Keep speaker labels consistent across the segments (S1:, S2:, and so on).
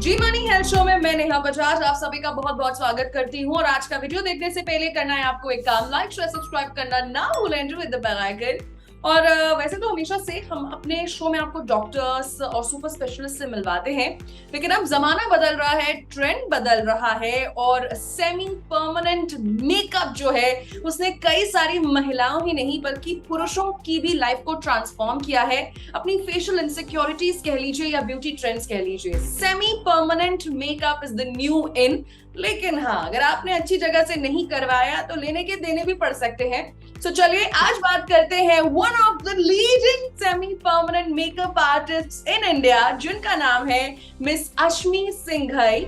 S1: जी money health show में मैं नेहा बजाज आप सभी का बहुत बहुत स्वागत करती हूँ। और आज का वीडियो देखने से पहले करना है आपको एक काम, लाइक शेयर सब्सक्राइब करना ना भूलें विद द बेल आइकन। और वैसे तो हमेशा से हम अपने शो में आपको डॉक्टर्स और सुपर स्पेशलिस्ट से मिलवाते हैं, लेकिन अब जमाना बदल रहा है, ट्रेंड बदल रहा है और सेमी परमानेंट मेकअप जो है उसने कई सारी महिलाओं ही नहीं बल्कि पुरुषों की भी लाइफ को ट्रांसफॉर्म किया है। अपनी फेशियल इनसिक्योरिटीज कह लीजिए या ब्यूटी ट्रेंड्स कह लीजिए, semi permanent makeup is the new in. लेकिन हाँ, अगर आपने अच्छी जगह से नहीं करवाया तो लेने के देने भी पड़ सकते हैं। तो चलिए आज बात करते हैं one of the leading semi permanent makeup artist in India, जिनका नाम है मिस अश्मी सिंघई।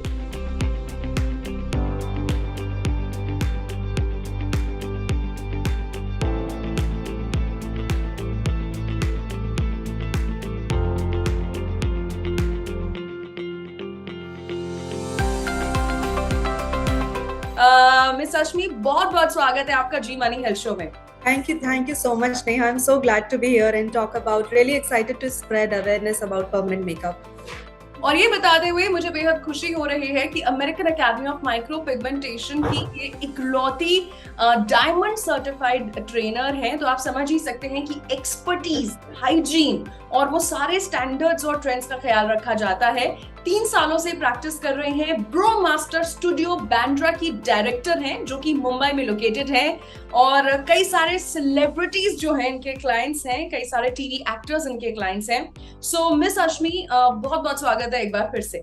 S1: मिस अश्मी, बहुत बहुत स्वागत है आपका जी मनी हेल्थ शो में।
S2: Thank you so much, Neha. I'm so glad to be here and talk about. Really excited to spread awareness about permanent makeup.
S1: और ये बताते हुए मुझे बेहद खुशी हो रही है कि American academy of micro pigmentation की ये इकलौती डायमंड सर्टिफाइड ट्रेनर हैं। तो आप समझ ही सकते हैं कि एक्सपर्टीज, हाइजीन और वो सारे स्टैंडर्ड्स और ट्रेंड्स का ख्याल रखा जाता है। 3 सालों से प्रैक्टिस कर रहे हैं। ब्रो मास्टर स्टूडियो बैंड्रा की डायरेक्टर हैं, जो कि मुंबई में लोकेटेड है। और कई सारे सेलिब्रिटीज जो हैं इनके क्लाइंट्स हैं, कई सारे टीवी एक्टर्स इनके क्लाइंट्स हैं। सो मिस अश्मी, बहुत बहुत स्वागत है एक बार फिर से।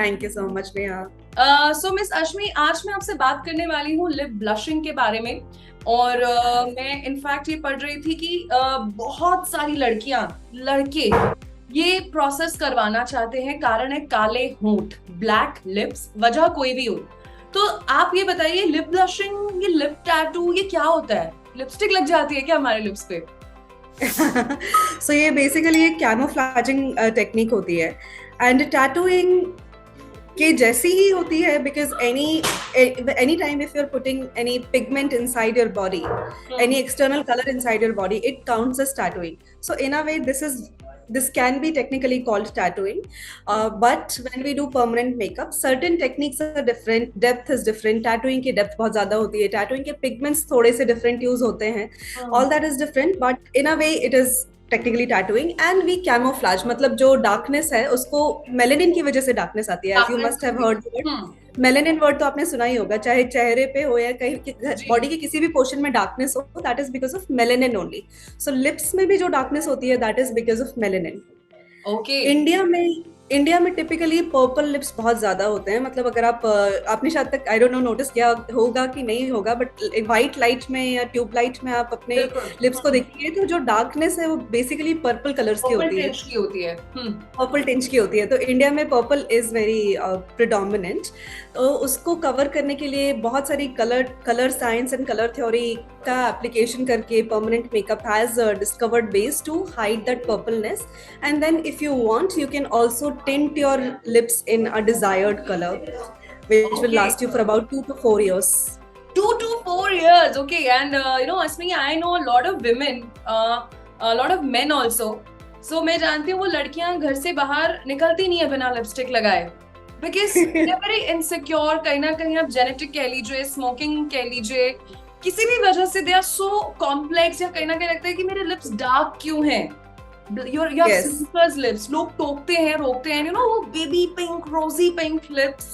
S2: Thank you so much Neha.
S1: So miss Ashmi, आज मैं आपसे बात करने वाली हूँ लिप ब्लशिंग के बारे में। और मैं इनफैक्ट ये पढ़ रही थी कि बहुत सारी लड़कियां, लड़के ये प्रोसेस करवाना चाहते हैं। कारण है काले होंठ, ब्लैक लिप्स, वजह कोई भी हो। तो आप ये बताइए, लिप ब्लशिंग, ये लिप टैटू, ये क्या होता है? लिपस्टिक लग जाती है क्या हमारे लिप्स पे?
S2: So ये बेसिकली एक कैमोफ्लेजिंग टेक्निक होती है एंड टैटूइंग के जैसी ही होती है, because any time if you are putting any pigment inside your body, any external colour inside your body, it counts as tattooing. So in a way this can be technically called tattooing, but when we do permanent makeup, certain techniques are different, depth is different. Tattooing की depth बहुत ज़्यादा होती है, tattooing के pigments थोड़े से different use होते हैं, all that is different, but in a way it is technically tattooing. And we camouflage, मतलब जो darkness है उसको melanin की वजह से darkness आती है, as you must have heard the word melanin word तो आपने सुना ही होगा, चाहे चेहरे पे हो या कहीं बॉडी के किसी भी पोर्शन में डार्कनेस हो, that is because of melanin only. So lips में भी जो डार्कनेस होती है, that is because of melanin.
S1: Okay.
S2: India में टिपिकली पर्पल लिप्स बहुत ज्यादा होते हैं. मतलब अगर आपने शायद तक आई डोंट नो नोटिस किया होगा कि नहीं होगा, बट व्हाइट लाइट में या ट्यूब लाइट में आप अपने लिप्स को देखिए तो जो डार्कनेस है वो बेसिकली पर्पल कलर्स की होती है, पर्पल टिंच की होती है. तो इंडिया में पर्पल इज वेरी प्रिडोमिनेंट. तो उसको कवर करने के लिए बहुत सारी colour science and colour theory का एप्लीकेशन करके permanent makeup has discovered ways to hide that purpleness. And then if you want, you can also tint your lips in a desired color, which will last you for about 2 to 4 years.
S1: 2 to 4 years, okay. And Asmi, I know a lot of women, a lot of men also. So मैं जानती हूँ वो लड़कियां घर से बाहर निकलती नहीं है बिना लिपस्टिक लगाए, because they're very insecure. कहीं ना कहीं आप जेनेटिक कह लीजिए, स्मोकिंग कह लीजिए, किसी भी वजह से they are so complex, या कहीं ना कहीं लगता है कि मेरे लिप्स डार्क क्यों हैं. Your sister's lips, लोग टोकते हैं, रोकते हैं, वो बेबी पिंक, रोजी पिंक लिप्स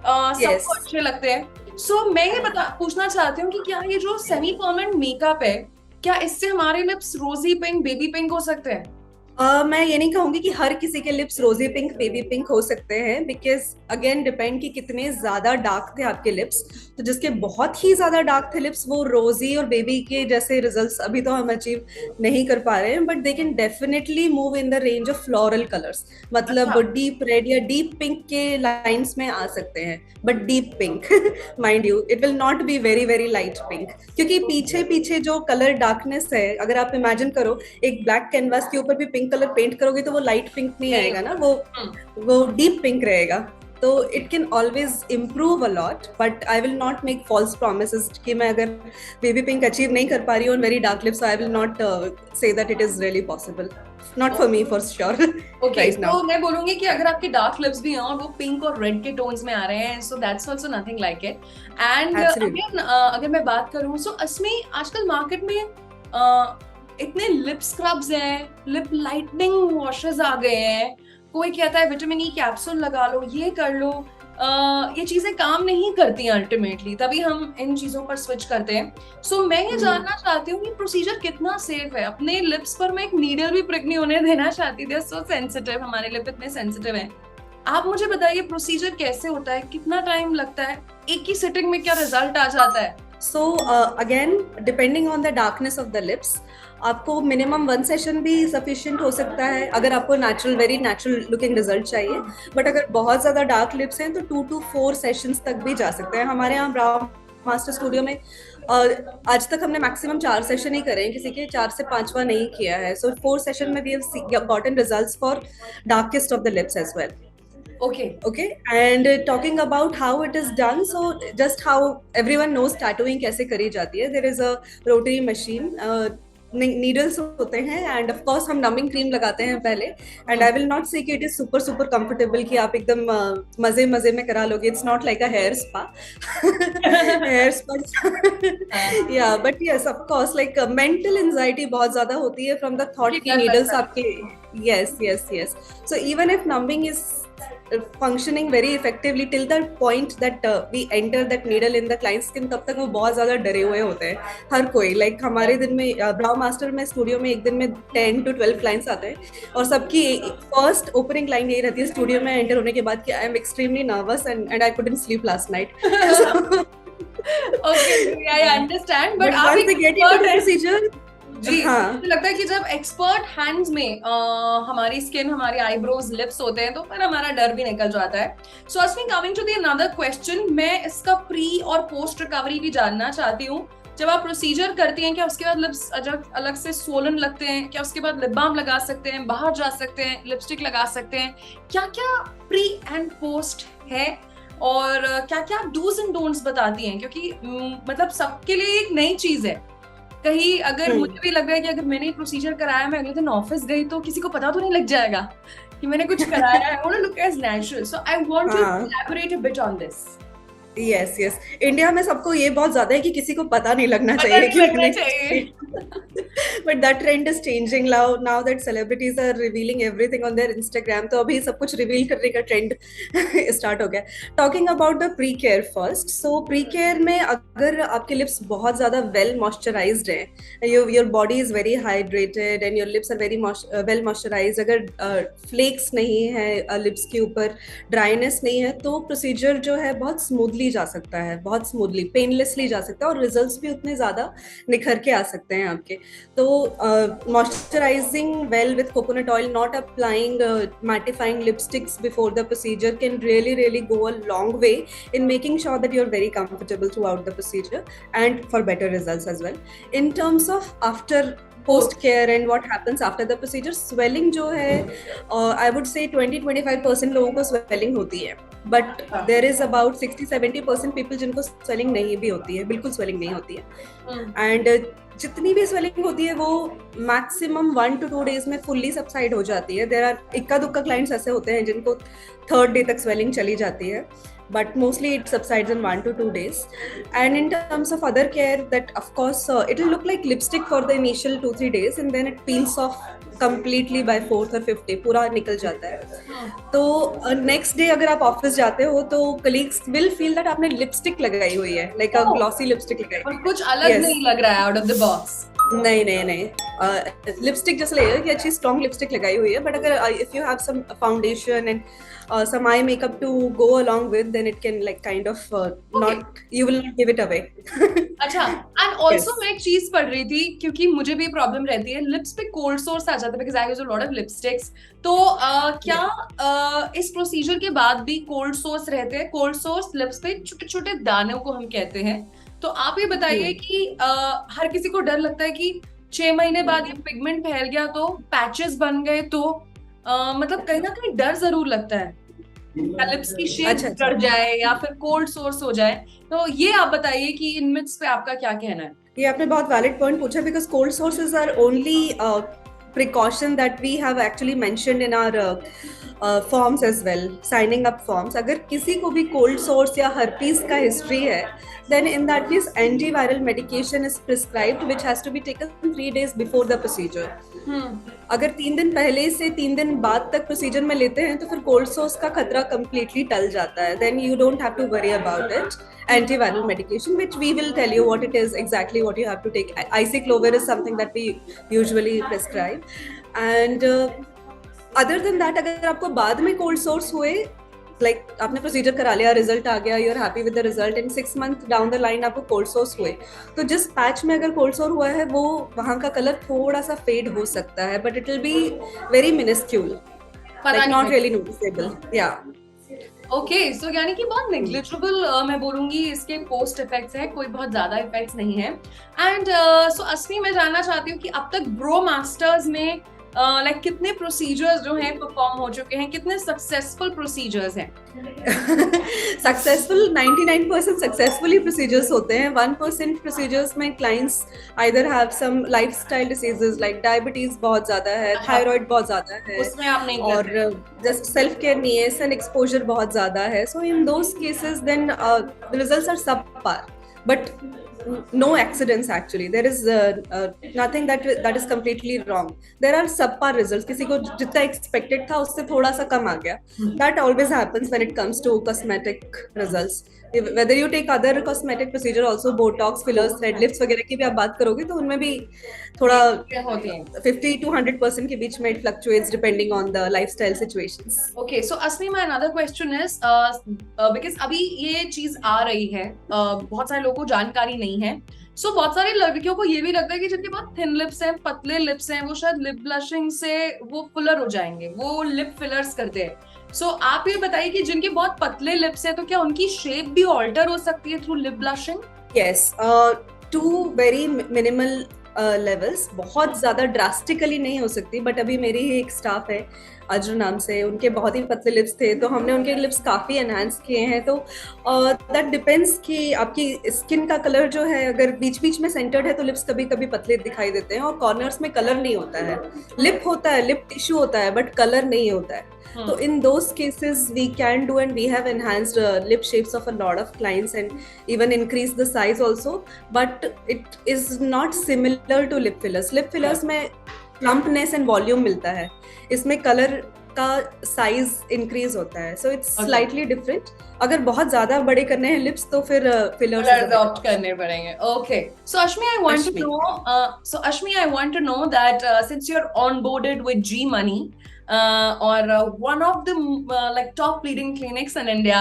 S1: सबको अच्छे लगते हैं. सो मैं ये पूछना चाहती हूँ कि क्या ये जो सेमी परमानेंट मेकअप है, क्या इससे हमारे लिप्स रोजी पिंक, बेबी पिंक हो सकते हैं?
S2: मैं ये नहीं कहूंगी कि हर किसी के लिप्स रोजी पिंक, बेबी पिंक हो सकते हैं, बिकॉज अगेन डिपेंड कि कितने ज्यादा डार्क थे आपके लिप्स. तो जिसके बहुत ही ज्यादा डार्क थे लिप्स, वो रोजी और बेबी के जैसे रिजल्ट्स अभी तो हम अचीव नहीं कर पा रहे हैं, but they can definitely move in the range of floral colours. मतलब डीप रेड या डीप पिंक के लाइन्स में आ सकते हैं, but deep pink mind you, it will not be very very light pink, क्योंकि पीछे पीछे जो कलर डार्कनेस है, अगर आप इमेजिन करो एक ब्लैक कैनवास के ऊपर भी पिंक कलर पेंट करोगे तो वो लाइट पिंक नहीं आएगा ना, वो डीप पिंक रहेगा. तो it can always improve a lot, but I will not make false promises कि मैं अगर बेबी पिंक अचीव नहीं कर पा रही हूँ on very dark lips, I will not say that it is really possible, not for me for sure
S1: okay,
S2: right now.
S1: तो मैं बोलूंगी कि अगर आपके डार्क लिप्स भी हैं और वो पिंक और रेड के टोन्स में आ रहे हैं, so that's also nothing like it. And
S2: absolutely.
S1: Again अगर मैं बात करूं, सो अस्मी आजकल मार्केट में इतने लिप स्क्रब्स हैं, लिप लाइटनिंग वॉशेस आ गए हैं, कोई कहता है विटामिन ई कैप्सूल लगा लो, ये कर लो, ये चीजें काम नहीं करती हैं अल्टीमेटली, तभी हम इन चीजों पर स्विच करते हैं। सो मैं ये जानना चाहती हूँ कि प्रोसीजर कितना सेफ है। अपने लिप्स पर मैं एक नीडल भी प्रिक नहीं होने देना चाहती थी, सो सेंसिटिव, हमारे लिप इतने सेंसिटिव हैं। आप मुझे बताइए प्रोसीजर कैसे होता है, कितना टाइम लगता है, एक ही सिटिंग में क्या रिजल्ट आ जाता है?
S2: So again, depending on the darkness of the lips, आपको मिनिमम 1 सेशन भी सफिशिएंट हो सकता है अगर आपको natural, very natural looking result चाहिए। बट अगर बहुत ज्यादा डार्क लिप्स हैं तो 2 to 4 सेशंस तक भी जा सकते हैं। हमारे यहाँ ब्राउ मास्टर स्टूडियो में आज तक हमने मैक्सिमम 4 सेशन ही करे हैं, किसी के 4 से 5वां नहीं किया है। सो 4 सेशन में we have gotten results for darkest of the lips as well. Okay, and talking about how it is done, so just how everyone knows tattooing कैसे करी जाती है, there is a rotary machine, needles होते हैं, and of course हम numbing cream लगाते हैं पहले, and I will not say कि it is super comfortable कि आप एकदम मजे में करा लोगे, it's not like a hair spa hair spa yeah, but yes of course like mental anxiety बहुत ज्यादा होती है from the thought कि needles आपके yes, so even if numbing is functioning very effectively till the point that we enter that needle in the client skin, तब तक वो बहुत ज्यादा डरे हुए होते हैं हर कोई। लाइक हमारे दिन में ब्राउ मास्टर में स्टूडियो में एक दिन में 10 to 12 क्लाइंट्स आते हैं और सबकी फर्स्ट ओपनिंग लाइन यही रहती है स्टूडियो में एंटर होने के बाद कि I am extremely nervous and I couldn't sleep last night.
S1: Okay, I understand, but आप
S2: once they get into the procedure,
S1: जी हाँ, मुझे लगता है कि जब एक्सपर्ट हैंड्स में हमारी स्किन, हमारी आईब्रोज, लिप्स होते हैं तो फिर हमारा डर भी निकल जाता है। So Asmi, coming to the another question, मैं इसका प्री और पोस्ट रिकवरी भी जानना चाहती हूँ। जब आप प्रोसीजर करती हैं, क्या उसके बाद लिप्स अलग से सोलन लगते हैं? क्या उसके बाद लिप बाम लगा सकते हैं, बाहर जा सकते हैं, लिपस्टिक लगा सकते हैं? क्या क्या प्री एंड पोस्ट है और क्या क्या डूज एंड डोंट्स बताती हैं? क्योंकि मतलब सबके लिए एक नई चीज है। कहीं अगर मुझे भी लग रहा है कि अगर मैंने प्रोसीजर कराया, मैं अगले दिन ऑफिस गई तो किसी को पता तो नहीं लग जाएगा कि मैंने कुछ कराया है। I want to look as natural, so I want to elaborate a bit on this.
S2: Yes India में सबको ये बहुत ज्यादा है कि किसी को पता नहीं लगना चाहिए but that trend is changing now that celebrities are revealing everything on their Instagram, तो अभी सब कुछ रिवील करने का ट्रेंड स्टार्ट हो गया। Talking about the pre care first, so pre care में अगर आपके लिप्स बहुत ज्यादा वेल मॉइस्चराइज्ड हैं, your body is very hydrated and your lips are very well moisturised, अगर फ्लेक्स नहीं है लिप्स के ऊपर, ड्राइनेस नहीं है, तो प्रोसीजर जो है बहुत स्मूथली जा सकता है, बहुत स्मूथली, पेनलेसली जा सकता है और रिजल्ट्स भी उतने ज्यादा निखर के आ सकते हैं आपके। तो moisturising well with coconut oil, not applying mattifying lipsticks before the procedure can really go a long way in making sure that you're very comfortable throughout the procedure and for better results as well. In terms of after post care and what happens after the procedure, swelling जो है I would say 20-25% लोगों को swelling होती है, but there is about 60-70% people जिनको swelling नहीं भी होती है, बिल्कुल swelling नहीं होती है, and जितनी भी swelling होती है वो maximum 1 to 2 days में fully subside हो जाती है। There are इक्का दुक्का clients ऐसे होते हैं जिनको 3rd day तक swelling चली जाती है, but mostly it subsides in 1 to 2 days. And in terms of other care, that of course it will look like lipstick for the initial 2-3 days and then it peels off completely by 4th or 5th day, पूरा निकल जाता है। तो next day अगर आप office जाते हो तो colleagues will feel that आपने लिपस्टिक लगाई हुई है, like a glossy lipstick लगाई
S1: और कुछ अलग नहीं लग रहा है out of the box।
S2: नहीं लिपस्टिक जैसे लगेगा कि अच्छी स्ट्रॉन्ग लिपस्टिक लगाई हुई है, बट अगर if you have some foundation and some eye makeup to go along with, then it can like kind of not, you will not give it away.
S1: अच्छा, and also मैं एक चीज पढ़ रही थी, क्योंकि मुझे भी प्रॉब्लम रहती है, लिप्स पे कोल्ड सोर्स आ जाता है because I use a lot of lipsticks, तो क्या इस प्रोसीजर के बाद भी कोल्ड सोर्स रहते हैं? कोल्ड सोर्स लिप्स पे छोटे छोटे दानों को हम कहते हैं, तो आप ये बताइए कि हर किसी को डर लगता है कि 6 महीने बाद ये पिगमेंट फैल गया तो, पैचेस बन गए तो, मतलब कहीं ना कहीं डर जरूर लगता है। या लिप्स की शेप
S2: अच्छा
S1: बिगड़
S2: अच्छा,
S1: जाए या फिर कोल्ड सोर्स हो जाए। तो ये आप बताइए कि इन मिथ्स पे आपका क्या कहना है?
S2: ये आपने बहुत वैलिड पॉइंट पूछा because cold sores are only precaution that we have actually mentioned in our forms as well, signing up forms. अगर किसी को भी कोल्ड सोर्स या हर्पीज का हिस्ट्री है, then in that case antiviral medication is prescribed which has to be taken 3 days before the procedure. अगर 3 दिन पहले से 3 दिन बाद तक प्रोसीजर में लेते हैं तो फिर कोल्ड सोर्स का खतरा कंप्लीटली टल जाता है. Then you don't have to worry about it. Antiviral medication, which we will tell you what it is, exactly what you have to take. Isoclovir is something that we usually prescribe. And other than that, अगर आपको बाद में cold sore हुए, like आपने procedure करा लिया, result आ गया, you are happy with the result, in 6 month down the line आपको कोल्ड सोर्स हुए, तो जिस पैच में अगर कोल्ड सोर हुआ है वो वहाँ का कलर थोड़ा सा फेड हो सकता है, but it will be very minuscule, like not really noticeable. या
S1: ओके, सो यानी कि बहुत नेग्लिजिबल मैं बोलूंगी इसके पोस्ट इफेक्ट्स है, कोई बहुत ज्यादा इफेक्ट्स नहीं है. एंड सो अस्मी, मैं जानना चाहती हूँ कि अब तक ब्रो मास्टर्स में लाइक कितने प्रोसीजर्स जो हैं परफॉर्म हो चुके हैं, कितने सक्सेसफुल प्रोसीजर्स हैं?
S2: सक्सेसफुल 99% सक्सेसफुली प्रोसीजर्स होते हैं. 1% प्रोसीजर्स में clients either have some lifestyle diseases like diabetes बहुत ज्यादा है, थायराइड बहुत ज्यादा है,
S1: उसमें आप नहीं
S2: और जस्ट सेल्फ केयर नहीं है, सन एक्सपोजर बहुत ज्यादा है. So in those cases then the results are subpar, but no accidents actually. There is nothing that is completely wrong. There are subpar results. किसी को जितना expected था उससे थोड़ा सा कम आ गया. That always happens when it comes to cosmetic results. Whether you take other cosmetic procedure also, Botox, fillers, thread lifts वगैरह की भी आप बात करोगे तो उनमें भी थोड़ा 50 to 100% के बीच में it fluctuates depending on the lifestyle situations.
S1: Okay, so Asmi, my another question is because अभी ये चीज आ रही है, बहुत सारे लोगों को जानकारी नहीं है. सो बहुत सारी लड़कियों को ये भी लगता है कि जिनके पास थिन लिप्स हैं, पतले लिप्स हैं, वो शायद लिप ब्लशिंग से वो फुलर हो जाएंगे, वो लिप फिलर्स करते हैं. सो आप ये बताइए कि जिनके बहुत पतले लिप्स हैं तो क्या उनकी शेप भी ऑल्टर हो सकती है through lip blushing?
S2: Yes, to very minimal levels, बहुत ज्यादा ड्रास्टिकली नहीं हो सकती. बट अभी मेरी ही एक स्टाफ है अजर नाम से, उनके बहुत ही पतले लिप्स थे तो हमने उनके लिप्स काफी एनहांस किए हैं. तो दैट डिपेंड्स कि आपकी स्किन का कलर जो है, अगर बीच बीच में सेंटर्ड है तो लिप्स कभी कभी पतले दिखाई देते हैं, और कॉर्नर्स में कलर नहीं होता है. लिप होता है, लिप टिश्यू होता है, बट कलर नहीं होता है. So in those cases we can do, and we have enhanced lip shapes of a lot of clients and even increased the size also, but it is not similar to lip fillers. Lip fillers में plumpness and volume मिलता है, इसमें color का size increase होता है, so it's slightly different. अगर बहुत ज्यादा बड़े करने हैं लिप्स तो फिर fillers
S1: adopt करने पड़ेंगे. Okay, so Ashmi, I want to know that since you're onboarded with G Money, or one of the like top leading clinics in India,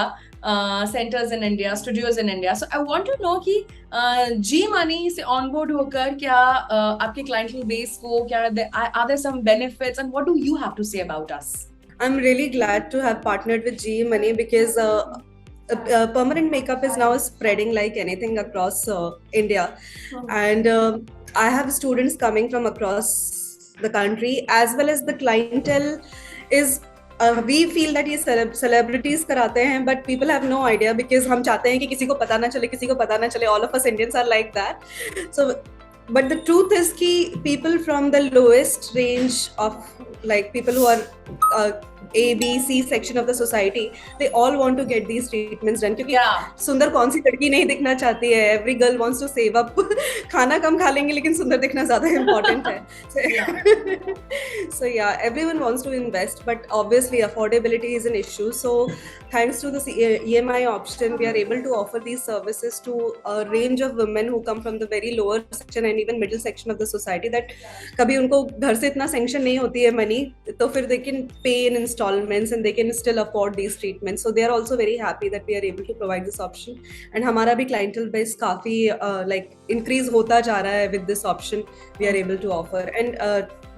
S1: centers in India, studios in India. So I want to know कि G Money से onboard होकर क्या आपके clientele base को क्या are there some benefits, and what do you have to say about us?
S2: I'm really glad to have partnered with G Money because permanent makeup is now spreading like anything across India, and I have students coming from across the country, as well as the clientele is we feel that ये celebrities कराते हैं, but people have no idea because हम चाहते हैं कि किसी को पता ना चले, किसी को पता ना चले. All of us Indians are like that. So but the truth is कि people from the lowest range of like people who are A, B, C section of the society, they all want to get these treatments done. क्योंकि सुंदर कौन सी लड़की नहीं दिखना चाहती है? Every girl wants to save up. खाना कम खा लेंगे लेकिन सुंदर दिखना ज्यादा important है. So yeah, everyone wants to invest, but obviously affordability is an issue. So thanks to this EMI option, we are able to offer these services to a range of women who come from the very lower section and even middle section of the society, that कभी उनको घर से इतना sanction नहीं होती है money, तो फिर they can pay in installments and they can still afford these treatments. So they are also very happy that we are able to provide this option. And हमारा भी clientele base काफी like increase होता जा रहा है with this option we are able to offer. And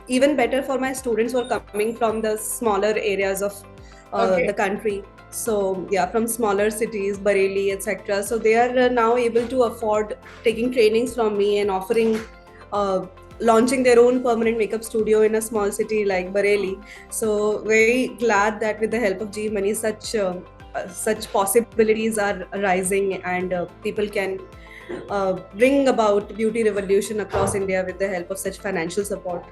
S2: even better for my students who are coming from the smaller areas of the country. So yeah, from smaller cities, Bareilly, etc. So they are now able to afford taking trainings from me and offering launching their own permanent makeup studio in a small city like Bareilly. So very glad that with the help of G Money, such possibilities are arising, and people can bring about beauty revolution across India with the help of such financial support.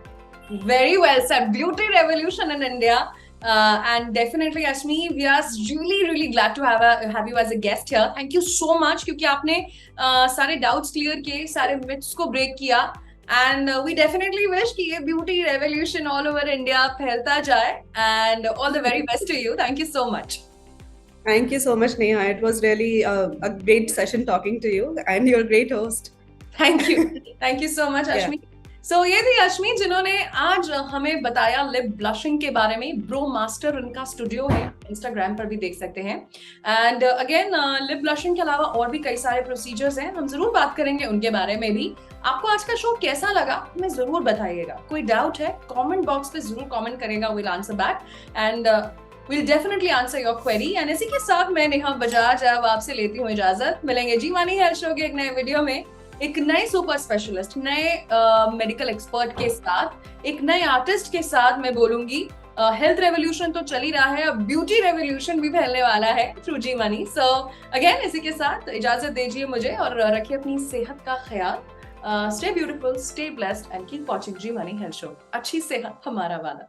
S1: Very well said. Beauty revolution in India. And definitely, Ashmi, we are really glad to have you as a guest here. Thank you so much क्योंकि आपने सारे doubts clear किए, सारे myths को break किया. And we definitely wish कि ये beauty revolution all over India फैलता जाए. And all the very best to you. Thank you so much.
S2: Thank you so much, Neha. It was really a great session talking to you, and you're a great host.
S1: Thank you. Thank you so much, Ashmi. So, ये थी अश्मी जिन्होंने आज हमें बताया lip blushing के बारे में. Bro master उनका स्टूडियो है, इंस्टाग्राम पर भी देख सकते हैं. एंड अगेन लिप ब्लशिंग के अलावा और भी कई सारे प्रोसीजर्स हैं, हम जरूर बात करेंगे उनके बारे में भी. आपको आज का शो कैसा लगा हमें जरूर बताइएगा. कोई डाउट है कमेंट बॉक्स पे जरूर कमेंट करेगा, will answer back and we'll definitely answer your query. And इसी के साथ मैं नेहा बजाज अब आपसे लेती हूँ इजाजत. मिलेंगे जी मानी हेल्थ शो के एक नए वीडियो में, एक नए सुपर स्पेशलिस्ट, नए मेडिकल एक्सपर्ट के साथ, एक नए आर्टिस्ट के साथ मैं बोलूंगी. हेल्थ रेवोल्यूशन तो चल ही रहा है, अब ब्यूटी रेवोल्यूशन भी फैलने वाला है थ्रू जी मनी. सो अगेन इसी के साथ इजाजत दीजिए मुझे और रखिए अपनी सेहत का ख्याल. Stay beautiful, stay blessed and keep watching G money health show. अच्छी सेहत हमारा वाला.